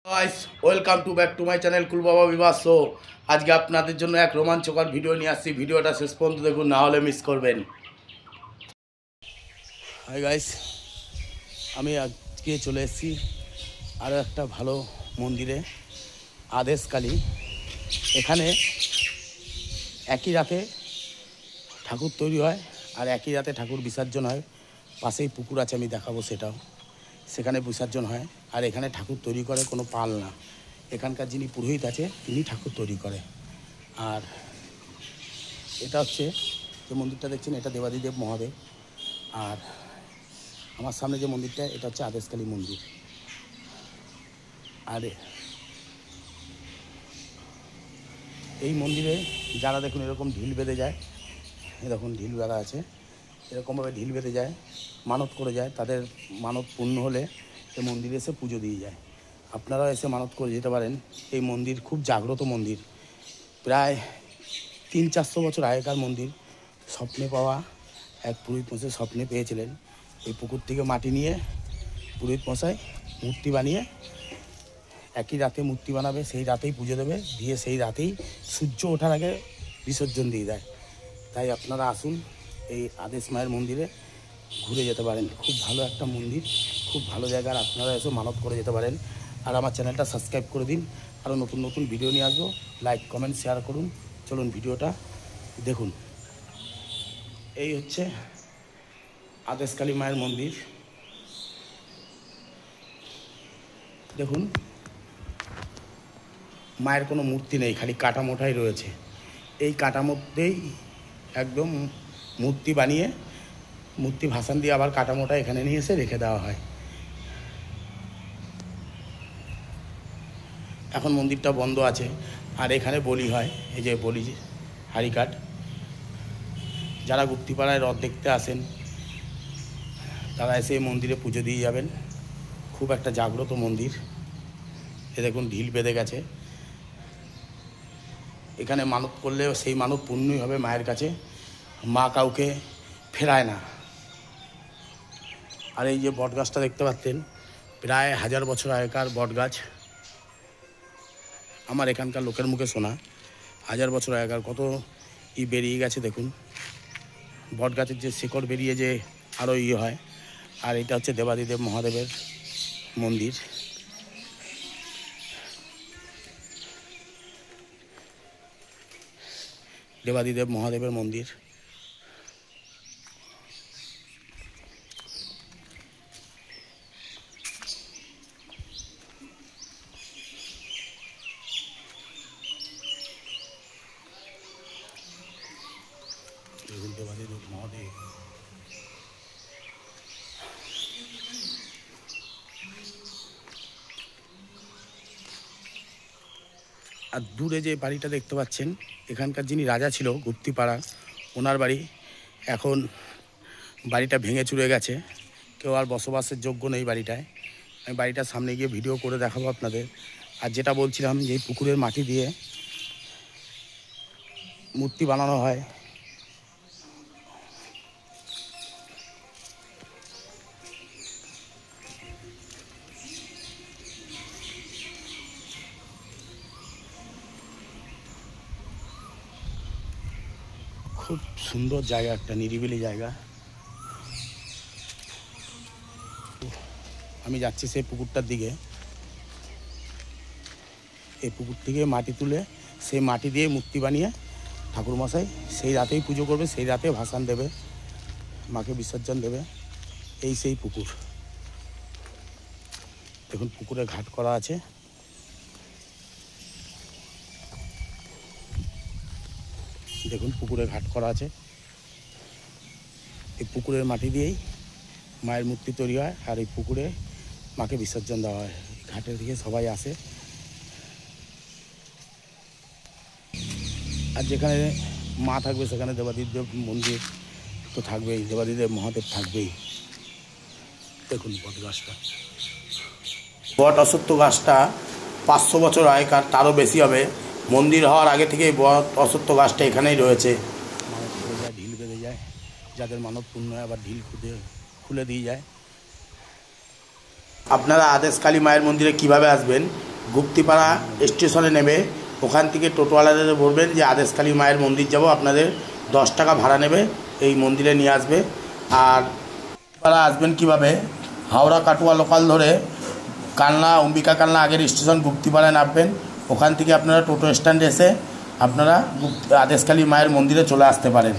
Guys welcome to back to my channel কুল বাবা বিবাহ শো। আজকে আপনাদের জন্য এক রোমাঞ্চকর ভিডিও নিয়ে আসছি। ভিডিওটা শেষ পর্যন্ত দেখুন, না হলে মিস করবেন। হাই গাইস, আমি আজকে চলে এসেছি আরও একটা ভালো মন্দিরে, আদেশকালী। এখানে একই রাতে ঠাকুর তৈরি হয় আর একই রাতে ঠাকুর বিসর্জন হয়। পাশেই পুকুর আছে, আমি দেখাবো সেটাও। সেখানে বিসর্জন হয় আর এখানে ঠাকুর তৈরি করে কোনো পাল না। এখানকার যিনি পুরোহিত আছে তিনি ঠাকুর তৈরি করে। আর এটা হচ্ছে যে মন্দিরটা দেখছেন, এটা দেবাদিদেব মহাদেব। আর আমার সামনে যে মন্দিরটা, এটা হচ্ছে আদেশকালী মন্দির। আর এই মন্দিরে যারা দেখুন এরকম ঢিল বেঁধে যায়, এরকম ঢিল বেঁধা আছে, এরকমভাবে ঢিল বেঁধে যায়, মানত করে যায়, তাদের মানত পূর্ণ হলে এই মন্দিরে এসে পুজো দিয়ে যায়। আপনারাও এসে মানত করে যেতে পারেন। এই মন্দির খুব জাগ্রত মন্দির, প্রায় 300-400 বছর আগেকার মন্দির। স্বপ্নে পাওয়া এক পুরোহিত মশাই স্বপ্নে পেয়েছিলেন এই পুকুর থেকে মাটি নিয়ে পুরোহিত মশাই মূর্তি বানিয়ে একই রাতে মূর্তি বানাবে, সেই রাতেই পুজো দেবে, দিয়ে সেই রাতেই সূর্য ওঠার আগে বিসর্জন দিয়ে দেয়। তাই আপনারা আসুন, এই আদেশ মায়ের মন্দিরে ঘুরে যেতে পারেন। খুব ভালো একটা মন্দির, খুব ভালো জায়গার, আপনারা এসে মানত করে যেতে পারেন। আর আমার চ্যানেলটা সাবস্ক্রাইব করে দিন, আরও নতুন নতুন ভিডিও নিয়ে আসবো। লাইক কমেন্ট শেয়ার করুন। চলুন ভিডিওটা দেখুন। এই হচ্ছে আদেশকালী মায়ের মন্দির। দেখুন, মায়ের কোনো মূর্তি নেই, খালি কাঠামোটাই রয়েছে। এই কাঠামোতেই একদম মূর্তি বানিয়ে মূর্তি ভাসান দিয়ে আবার কাঠামোটা এখানে নিয়ে এসে রেখে দেওয়া হয়। এখন মন্দিরটা বন্ধ আছে। আর এখানে বলি হয়, এই যে বলি হাড়িকাঠ। যারা গুপ্তিপাড়ায় রথ দেখতে আসেন তারা এসে এই মন্দিরে পুজো দিয়ে যাবেন। খুব একটা জাগ্রত মন্দির। এ দেখুন ঢিল বেঁধে গেছে। এখানে মানত করলে সেই মানত পূর্ণই হবে মায়ের কাছে। মা কাউকে ফেরায় না। আর এই যে বটগাছটা দেখতে পাচ্ছেন, প্রায় 1000 বছর আগেকার বটগাছ। আমার এখানকার লোকের মুখে শোনা 1000 বছর আগেকার কত বেরিয়ে গেছে দেখুন। বটগাছের যে শিকড় বেরিয়ে যে আরও হয়। আর এটা হচ্ছে দেবাদিদেব মহাদেবের মন্দির। দেবাদিদেব মহাদেবের মন্দির। দেবাদিদেব মহাদেব। আর দূরে যে বাড়িটা দেখতে পাচ্ছেন, এখানকার যিনি রাজা ছিল গুপ্তিপাড়া, ওনার বাড়ি। এখন বাড়িটা ভেঙে চুরে গেছে, কেউ আর বসবাসের যোগ্য নেই বাড়িটায়। আমি বাড়িটার সামনে গিয়ে ভিডিও করে দেখাবো আপনাদের। আর যেটা বলছিলাম, যে পুকুরের মাটি দিয়ে মূর্তি বানানো হয়। খুব সুন্দর জায়গা, একটা নিরিবিলি জায়গা। আমি যাচ্ছি সেই পুকুরটার দিকে। এই পুকুর থেকে মাটি তুলে সেই মাটি দিয়ে মূর্তি বানিয়ে ঠাকুরমশাই সেই রাতেই পুজো করবে, সেই রাতে ভাসান দেবে, মাকে বিসর্জন দেবে। এই সেই পুকুর। দেখুন পুকুরে ঘাট করা আছে। দেখুন পুকুরে ঘাট করা আছে। এই পুকুরের মাটি দিয়েই মায়ের মূর্তি তৈরি হয় আর এই পুকুরে মাকে বিসর্জন দেওয়া হয়। ঘাটের দিকে সবাই আসে। আর যেখানে মা থাকবে সেখানে দেবাদিদেব মন্দির তো থাকবেই, দেবাদিদেব মহাদেব থাকবেই। দেখুন বট গাছটা, বট অশ্বত্থ গাছটা 500 বছর আগেকার, তারও বেশি হবে। মন্দির হওয়ার আগে থেকেই বট অশ্বত্থ গাছটা এখানেই রয়েছে। মানত করে যায়, ঢিল বেঁধে যায়, যাদের মানত পূর্ণ হয় আবার ঢিল খুলে দিয়ে যায়। আপনারা আদেশকালী মায়ের মন্দিরে কিভাবে আসবেন গুপ্তিপাড়া স্টেশনে নেবে, ওখান থেকে টোটোওয়ালাদের বলবেন যে আদেশকালী মায়ের মন্দির যাব, আপনাদের 10 টাকা ভাড়া নেবে, এই মন্দিরে নিয়ে আসবে। আর আপনারা আসবেন কীভাবে, হাওড়া কাটোয়া লোকাল ধরে কালনা, অম্বিকা কালনা আগের স্টেশন গুপ্তিপাড়ায় নামবেন, ওখান থেকে আপনারা টোটো স্ট্যান্ডে এসে আপনারা আদেশকালী মায়ের মন্দিরে চলে আসতে পারেন।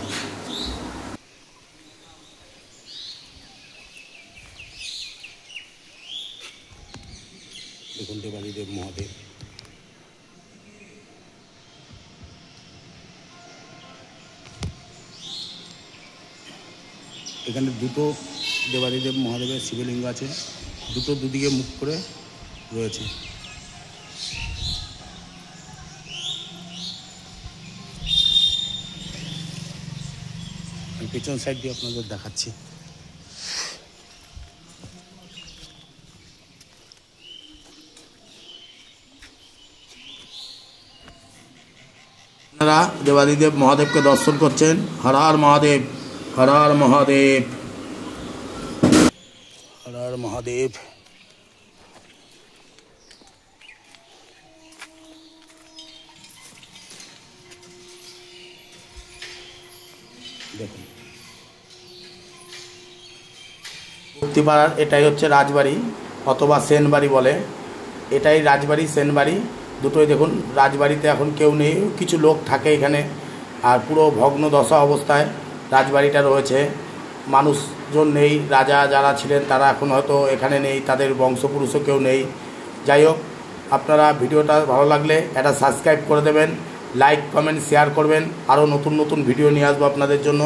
দেখুন দেবাদিদেব মহাদেব, এখানে দুটো দেবাদিদেব মহাদেবের শিবলিঙ্গ আছে, দুটো দুদিকে মুখ করে রয়েছে। পেছন সাইড দিয়ে আপনাদের দেখাচ্ছি। আপনারা দেবাদিদেব মহাদেবকে দর্শন করছেন। হর হর মহাদেব, হর হর মহাদেব, হর হর মহাদেব। দেখুন গুপ্তিপাড়ার এটাই হচ্ছে রাজবাড়ি অথবা সেনবাড়ি বলে, এটাই রাজবাড়ি সেনবাড়ি দুটোই। দেখুন রাজবাড়িতে এখন কেউ নেই, কিছু লোক থাকে এখানে, আর পুরো ভগ্ন দশা অবস্থায় রাজবাড়িটা রয়েছে, মানুষজন নেই, রাজা যারা ছিলেন তারা এখন হয়তো এখানে নেই, তাদের বংশপুরুষও কেউ নেই। যাই হোক, আপনারা ভিডিওটা ভালো লাগলে একটা সাবস্ক্রাইব করে দেবেন, লাইক কমেন্ট শেয়ার করবেন, আরও নতুন নতুন ভিডিও নিয়ে আসবো আপনাদের জন্য।